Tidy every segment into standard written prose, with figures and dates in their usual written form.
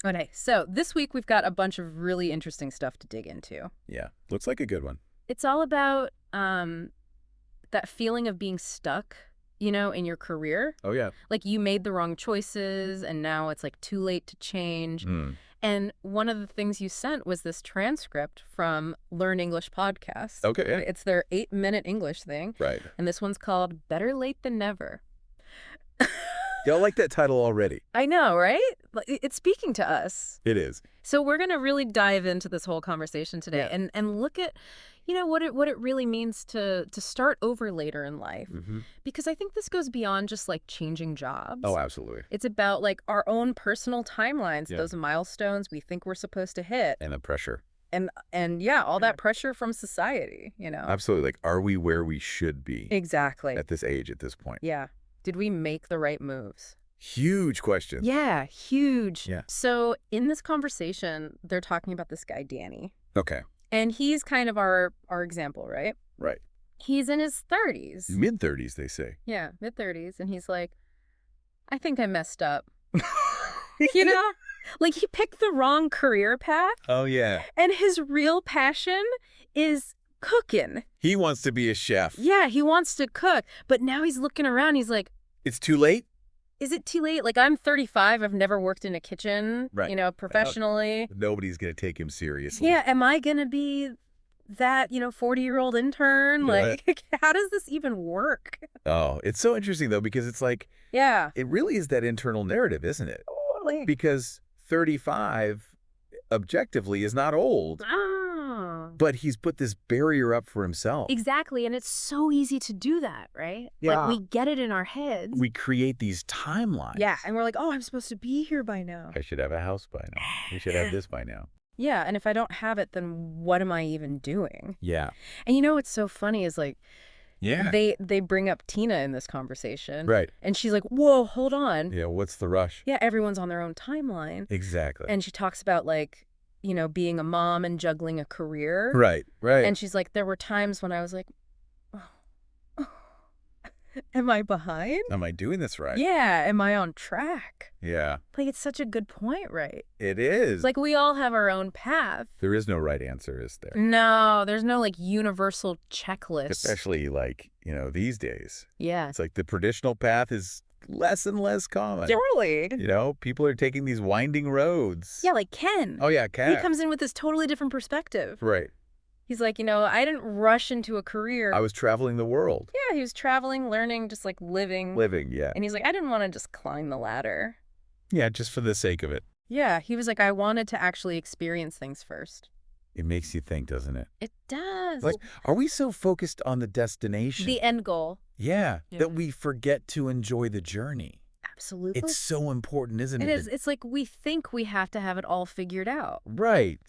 Okay, so this week we've got a bunch of really interesting stuff to dig into. Yeah, looks like a good one. It's all about that feeling of being stuck, in your career. Oh, yeah. Like you made the wrong choices and now it's like too late to change. Mm. And one of the things you sent was this transcript from Learn English podcast. Okay, yeah. It's their 8-minute English thing. Right. And this one's called Better Late Than Never. Y'all like that title already. I know, right? It's speaking to us. It is. So we're going to really dive into this whole conversation today and look at, what it really means to start over later in life. Mm-hmm. Because I think this goes beyond just like changing jobs. Oh, absolutely. It's about like our own personal timelines, those milestones we think we're supposed to hit. And the pressure. And yeah, all that pressure from society, Absolutely. Like, are we where we should be? Exactly. At this age, at this point? Yeah. Did we make the right moves? Huge question. Yeah, huge. Yeah. So in this conversation, they're talking about this guy, Danny. Okay. And he's kind of our example, right? Right. He's in his 30s. Mid-30s, they say. Yeah, mid-30s. And he's like, I think I messed up. Like he picked the wrong career path. Oh, yeah. And his real passion is cooking. He wants to be a chef. Yeah, he wants to cook. But now he's looking around. He's like, It's too late? is it too late? Like, I'm 35. I've never worked in a kitchen, Right. Professionally. Nobody's going to take him seriously. Yeah. Am I going to be that, 40-year-old intern? Right. Like, how does this even work? Oh, it's so interesting, though, because it's like, Yeah. it really is that internal narrative, isn't it? Totally. Because 35, objectively, is not old. But he's put this barrier up for himself. Exactly. And it's so easy to do that, right? Yeah. Like, we get it in our heads. We create these timelines. Yeah. And we're like, oh, I'm supposed to be here by now. I should have a house by now. We should have this by now. Yeah. And if I don't have it, then what am I even doing? Yeah. And what's so funny is like, Yeah. they bring up Tina in this conversation. Right. And she's like, whoa, hold on. Yeah, what's the rush? Yeah, everyone's on their own timeline. Exactly. And she talks about like, being a mom and juggling a career. Right, right. And she's like, there were times when I was like, am I behind? Am I doing this right? Yeah. Am I on track? Yeah. Like, it's such a good point, right? It is. Like, we all have our own path. There is no right answer, is there? No, there's no like universal checklist. Especially like, these days. Yeah. It's like the traditional path is less and less common. Totally. People are taking these winding roads. Yeah, like Ken. Oh, yeah, Ken. He comes in with this totally different perspective. Right. He's like, I didn't rush into a career. I was traveling the world. Yeah, he was traveling, learning, just like living. Living, yeah. And he's like, I didn't want to just climb the ladder. Yeah, just for the sake of it. Yeah, he was like, I wanted to actually experience things first. It makes you think, doesn't it? It does. Like, are we so focused on the destination? The end goal. Yeah, that we forget to enjoy the journey. Absolutely. It's so important, isn't it? It is. It's like we think we have to have it all figured out. Right.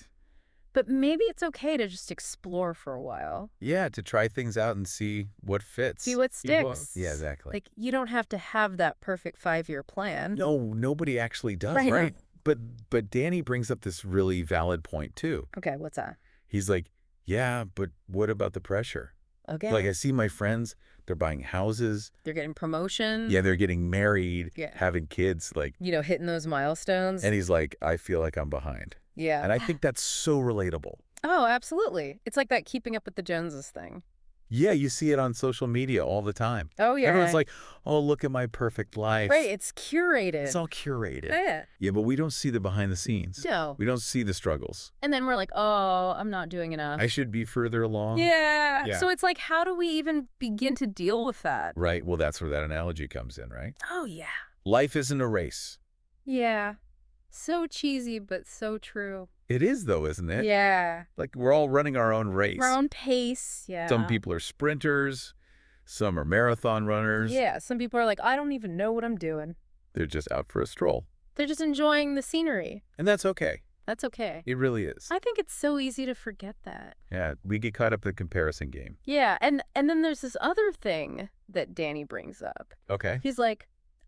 But maybe it's okay to just explore for a while. Yeah, to try things out and see what fits. See what sticks. Yeah, exactly. Like, you don't have to have that perfect 5-year plan. No, nobody actually does. Right. But Danny brings up this really valid point, too. Okay, what's that? He's like, yeah, but what about the pressure? Okay. Like, I see my friends, they're buying houses. They're getting promotion. Yeah, they're getting married, having kids, like. Hitting those milestones. And he's like, I feel like I'm behind. Yeah. And I think that's so relatable. Oh, absolutely. It's like that keeping up with the Joneses thing. Yeah, you see it on social media all the time. Oh, yeah. Everyone's like, oh, look at my perfect life. Right, it's curated. It's all curated. Yeah. Yeah, but we don't see the behind the scenes. No. We don't see the struggles. And then we're like, oh, I'm not doing enough. I should be further along. Yeah. So it's like, how do we even begin to deal with that? Right. Well, that's where that analogy comes in, right? Oh, yeah. Life isn't a race. Yeah. So cheesy, but so true. It is, though, isn't it? Yeah. Like, we're all running our own race. Our own pace, yeah. Some people are sprinters. Some are marathon runners. Yeah, some people are like, I don't even know what I'm doing. They're just out for a stroll. They're just enjoying the scenery. And that's okay. That's okay. It really is. I think it's so easy to forget that. Yeah, we get caught up in the comparison game. Yeah, and then there's this other thing that Danny brings up. Okay. He's like,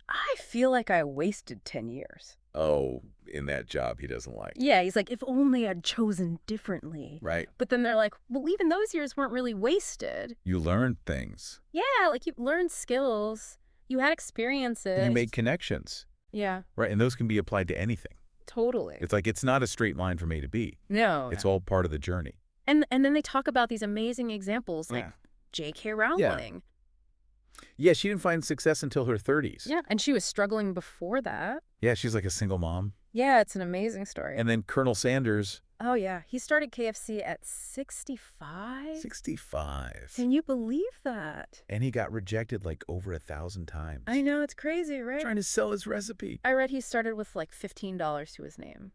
I feel like I wasted 10 years. Oh, in that job he doesn't like. Yeah, he's like, if only I'd chosen differently. Right. But then they're like, well, even those years weren't really wasted. You learned things. Yeah, like you learned skills. You had experiences. You made connections. Yeah. Right, and those can be applied to anything. Totally. It's like it's not a straight line from A to B. No. It's all part of the journey. And then they talk about these amazing examples like Yeah. J.K. Rowling. Yeah, she didn't find success until her 30s. Yeah, and she was struggling before that. Yeah, she's like a single mom. Yeah, it's an amazing story. And then Colonel Sanders. Oh, yeah. He started KFC at 65? 65. Can you believe that? And he got rejected like over 1,000 times. I know, it's crazy, right? Trying to sell his recipe. I read he started with like $15 to his name.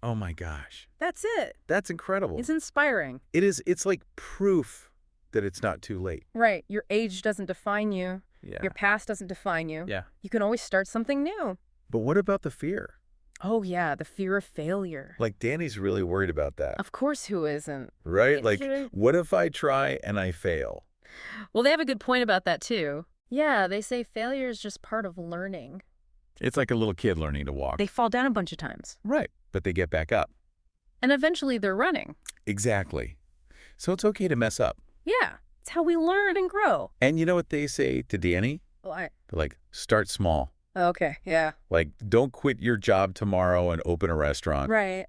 Oh my gosh. That's it. That's incredible. It's inspiring. It is. It's like proof that it's not too late. Right. Your age doesn't define you. Yeah. Your past doesn't define you. Yeah. You can always start something new. But what about the fear? Oh, yeah, the fear of failure. Like Danny's really worried about that. Of course, who isn't? Right? Like, what if I try and I fail? Well, they have a good point about that, too. Yeah, they say failure is just part of learning. It's like a little kid learning to walk. They fall down a bunch of times. Right. But they get back up. And eventually they're running. Exactly. So it's okay to mess up. Yeah, it's how we learn and grow. And you know what they say to Danny? What? They're like, start small. Okay, yeah. Like, don't quit your job tomorrow and open a restaurant. Right.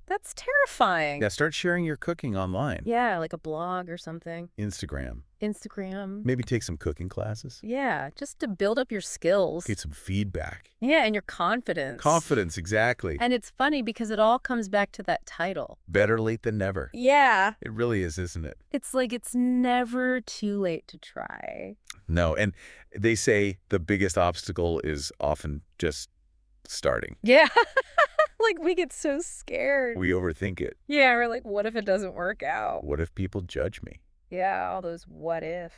That's terrifying. Yeah, start sharing your cooking online. Yeah, like a blog or something. Instagram. Instagram. Maybe take some cooking classes. Yeah, just to build up your skills. Get some feedback. Yeah, and your confidence. Confidence, exactly. And it's funny because it all comes back to that title. Better late than never. Yeah. It really is, isn't it? It's like it's never too late to try. No, and they say the biggest obstacle is often just starting. Yeah. Like we get so scared. We overthink it. Yeah, we're like, what if it doesn't work out? What if people judge me? Yeah, all those what ifs.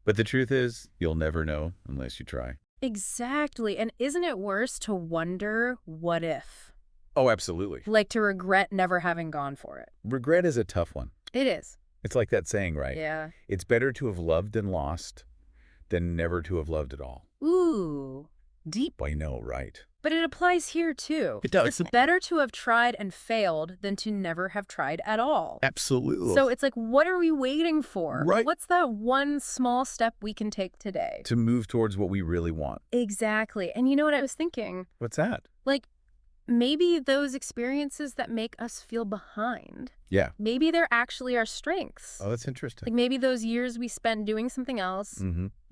But the truth is, you'll never know unless you try. Exactly. And isn't it worse to wonder what if? Oh, absolutely. Like to regret never having gone for it. Regret is a tough one. It is. It's like that saying, right? Yeah. It's better to have loved and lost than never to have loved at all. Ooh, deep. I know, right? But it applies here too. It does. It's better to have tried and failed than to never have tried at all. Absolutely. So it's like, what are we waiting for? Right. What's that one small step we can take today? To move towards what we really want. Exactly. And you know what I was thinking? What's that? Like, maybe those experiences that make us feel behind, Yeah. maybe they're actually our strengths. Oh, that's interesting. Like maybe those years we spent doing something else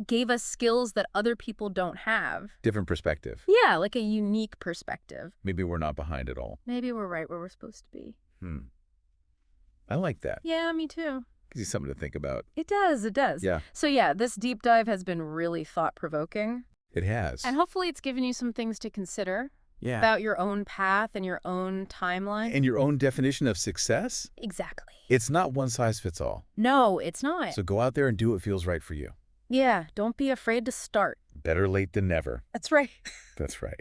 gave us skills that other people don't have. Different perspective. Yeah, like a unique perspective. Maybe we're not behind at all. Maybe we're right where we're supposed to be. I like that. Yeah, me too. Gives you something to think about. It does, it does. Yeah. So yeah, this deep dive has been really thought-provoking. It has. And hopefully it's given you some things to consider Yeah. about your own path and your own timeline. And your own definition of success? Exactly. It's not one size fits all. No, it's not. So go out there and do what feels right for you. Yeah, don't be afraid to start. Better late than never. That's right. That's right.